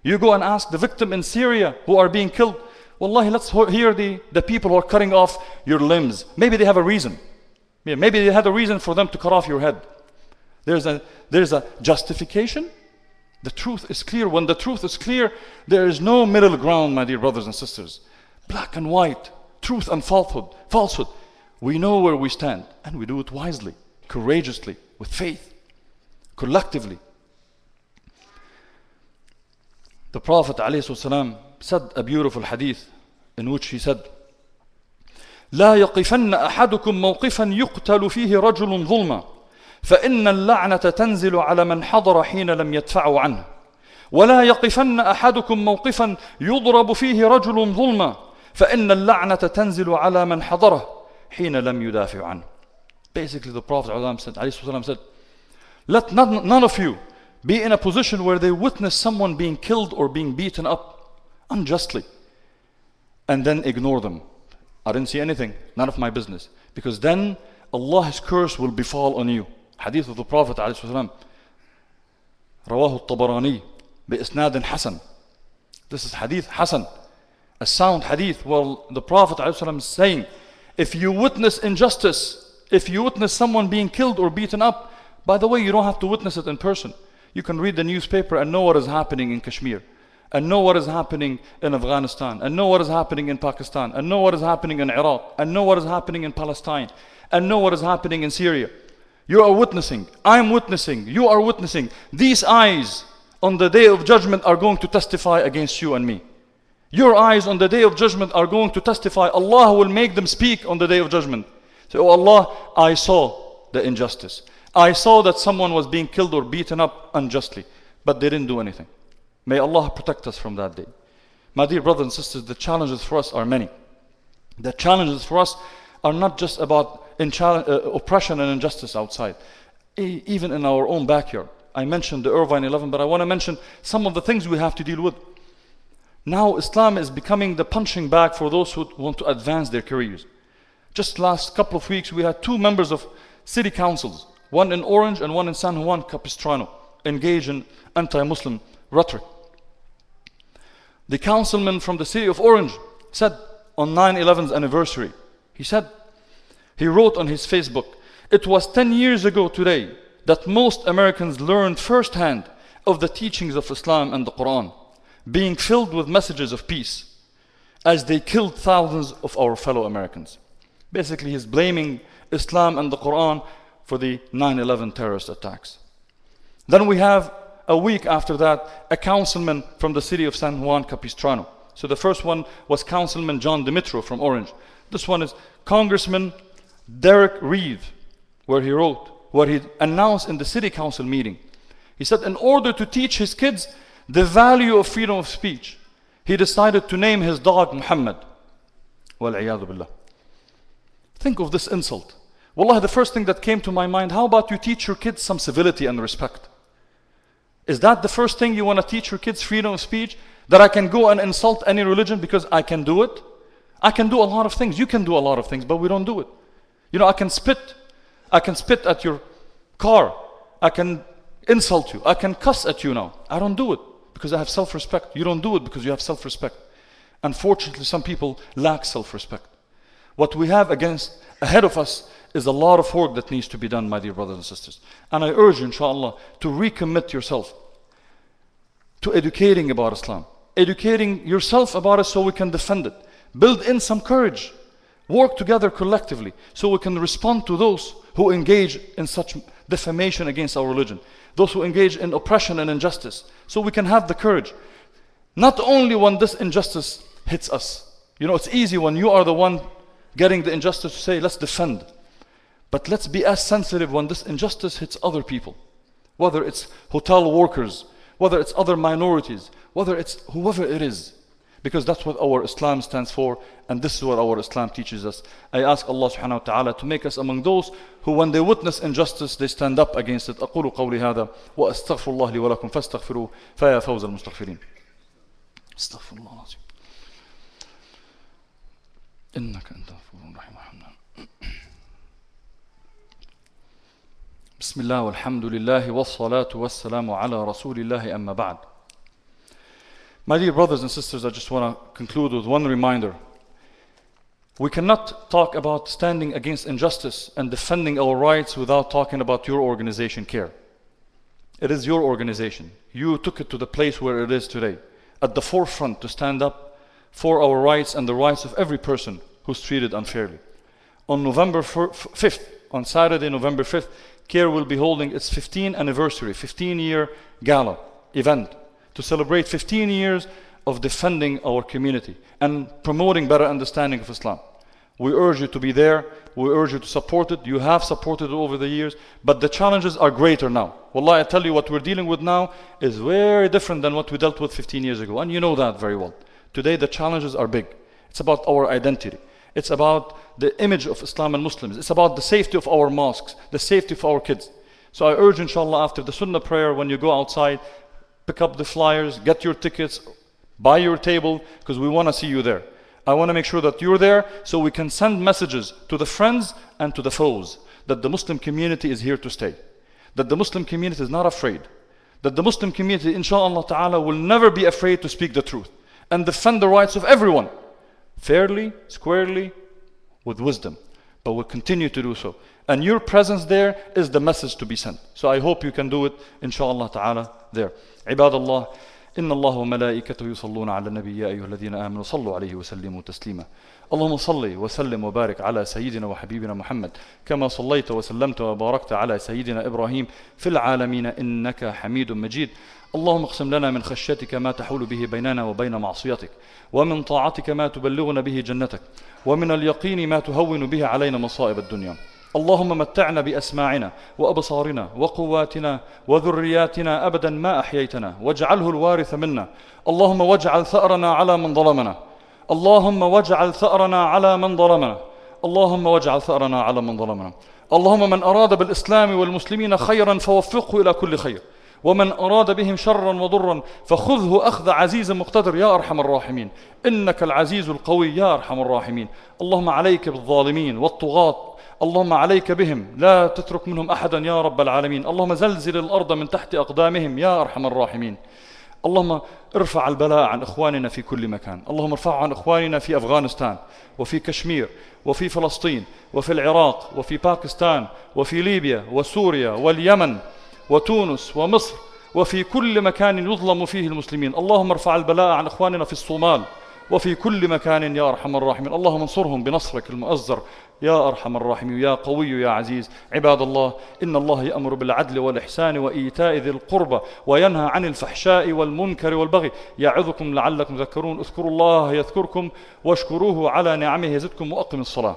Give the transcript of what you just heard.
You go and ask the victim in Syria who are being killed, wallahi, let's hear the people who are cutting off your limbs. Maybe they have a reason. Yeah, maybe they had a reason for them to cut off your head. There's a justification. The truth is clear. When the truth is clear, there is no middle ground, my dear brothers and sisters. Black and white, truth and falsehood. We know where we stand, and we do it wisely, courageously, with faith, collectively. The Prophet ﷺ said a beautiful hadith in which he said, لا يقفن أحدكم موقفا يقتل فيه رجل ظلما فإن اللعنة تنزل على من حضر حين لم يدفعوا عنه ولا يقفن أحدكم موقفا يضرب فيه رجل ظلما فإن اللعنة تنزل على من حضره حين لم يدافع عنه. Basically, the Prophet ﷺ said, let none of you be in a position where they witness someone being killed or being beaten up unjustly and then ignore them. I didn't see anything, none of my business. Because then Allah's curse will befall on you. Hadith of the Prophet ﷺ, رواه الطبراني بإسناد حسن. This is hadith Hasan, a sound hadith. Well, the Prophet ﷺ is saying, if you witness injustice, if you witness someone being killed or beaten up, by the way, you don't have to witness it in person. You can read the newspaper and know what is happening in Kashmir, and know what is happening in Afghanistan, and know what is happening in Pakistan, and know what is happening in Iraq, and know what is happening in Palestine, and know what is happening in Syria. You are witnessing, I am witnessing, you are witnessing. These eyes on the day of judgment are going to testify against you and me. Your eyes on the day of judgment are going to testify. Allah will make them speak on the day of judgment. Say, oh Allah, I saw the injustice. I saw that someone was being killed or beaten up unjustly, but they didn't do anything. May Allah protect us from that day. My dear brothers and sisters, the challenges for us are many. The challenges for us are not just about oppression and injustice outside, even in our own backyard. I mentioned the Irvine 11, but I want to mention some of the things we have to deal with. Now Islam is becoming the punching bag for those who want to advance their careers. Just last couple of weeks, we had 2 members of city councils, one in Orange and one in San Juan Capistrano, engaged in anti-Muslim rhetoric. The councilman from the city of Orange said on 9/11's anniversary, he wrote on his Facebook, it was 10 years ago today that most Americans learned firsthand of the teachings of Islam and the Quran, being filled with messages of peace, as they killed thousands of our fellow Americans. Basically, he's blaming Islam and the Quran for the 9/11 terrorist attacks. Then we have, a week after that, a councilman from the city of San Juan Capistrano. So the first one was Councilman John Dimitro from Orange. This one is Congressman Derek Reed, where he announced in the city council meeting. He said, in order to teach his kids the value of freedom of speech, he decided to name his dog Muhammad. Wal-'iyadhu billah. Think of this insult. Wallah, the first thing that came to my mind, how about you teach your kids some civility and respect? Is that the first thing you want to teach your kids, freedom of speech? That I can go and insult any religion because I can do it? I can do a lot of things. You can do a lot of things, but we don't do it. You know, I can spit at your car. I can insult you. I can cuss at you now. I don't do it because I have self-respect. You don't do it because you have self-respect. Unfortunately, some people lack self-respect. What we have ahead of us is a lot of work that needs to be done, my dear brothers and sisters. And I urge you, inshallah, to recommit yourself to educating about Islam. Educating yourself about it so we can defend it. Build in some courage. Work together collectively so we can respond to those who engage in such defamation against our religion. Those who engage in oppression and injustice. So we can have the courage. Not only when this injustice hits us. You know, it's easy when you are the one getting the injustice to say, let's defend. But let's be as sensitive when this injustice hits other people. Whether it's hotel workers, whether it's other minorities, whether it's whoever it is. Because that's what our Islam stands for, and this is what our Islam teaches us. I ask Allah subhanahu wa ta'ala to make us among those who, when they witness injustice, they stand up against it. أقول قولي هذا وأستغفر الله لي ولكم فاستغفروه فيا فوز المستغفرين. استغفر الله العظيم. إنك أنت الغفور الرحيم. بسم الله والحمد لله والصلاة والسلام على رسول الله أما بعد. My dear brothers and sisters, I just want to conclude with one reminder. We cannot talk about standing against injustice and defending our rights without talking about your organization, CARE. It is your organization. You took it to the place where it is today, at the forefront to stand up for our rights and the rights of every person who's treated unfairly. On November 5th, on Saturday, November 5th, CARE will be holding its 15th anniversary, 15-year gala event to celebrate 15 years of defending our community and promoting better understanding of Islam. We urge you to be there. We urge you to support it. You have supported it over the years, but the challenges are greater now. Wallah, I tell you, what we're dealing with now is very different than what we dealt with 15 years ago, and you know that very well. Today the challenges are big. It's about our identity. It's about the image of Islam and Muslims. It's about the safety of our mosques, the safety of our kids. So I urge, inshallah, after the Sunnah prayer, when you go outside, pick up the flyers, get your tickets, buy your table, because we want to see you there. I want to make sure that you're there so we can send messages to the friends and to the foes that the Muslim community is here to stay, that the Muslim community is not afraid, that the Muslim community, inshallah ta'ala, will never be afraid to speak the truth and defend the rights of everyone, fairly, squarely, with wisdom, but will continue to do so. And your presence there is the message to be sent. So I hope you can do it, inshallah ta'ala, there. Ibadallah, إن الله وملائكته يصلون على النبي يا أيها الذين آمنوا صلوا عليه وسلموا تسليما اللهم صل وسلم وبارك على سيدنا وحبيبنا محمد كما صليت وسلمت وباركت على سيدنا إبراهيم في العالمين إنك حميد مجيد اللهم اقسم لنا من خشيتك ما تحول به بيننا وبين معصيتك ومن طاعتك ما تبلغنا به جنتك ومن اليقين ما تهون به علينا مصائب الدنيا اللهم متعنا بأسماعنا وأبصارنا وقواتنا وذرياتنا أبدا ما أحييتنا واجعله الوارث منا اللهم واجعل ثأرنا على من ظلمنا اللهم واجعل ثأرنا على من ظلمنا اللهم واجعل ثأرنا على من ظلمنا اللهم من أراد بالإسلام والمسلمين خيرا فوفقه إلى كل خير ومن أراد بهم شرا وضرا فخذه أخذ عزيز مقتدر يا أرحم الراحمين إنك العزيز القوي يا أرحم الراحمين اللهم عليك بالظالمين والطغاة اللهم عليك بهم لا تترك منهم أحدا يا رب العالمين اللهم زلزل الأرض من تحت أقدامهم يا أرحم الراحمين اللهم ارفع البلاء عن إخواننا في كل مكان اللهم ارفعه عن إخواننا في أفغانستان وفي كشمير وفي فلسطين وفي العراق وفي باكستان وفي ليبيا وسوريا واليمن وتونس ومصر وفي كل مكان يظلم فيه المسلمين اللهم ارفع البلاء عن إخواننا في الصومال وفي كل مكان يا أرحم الراحمين اللهم انصرهم بنصرك المؤزر يا أرحم الراحمين يا قوي يا عزيز عباد الله إن الله يأمر بالعدل والإحسان وإيتاء ذي القربى وينهى عن الفحشاء والمنكر والبغي يعظكم لعلكم تذكرون اذكروا الله يذكركم واشكروه على نعمه يزدكم وأقم الصلاة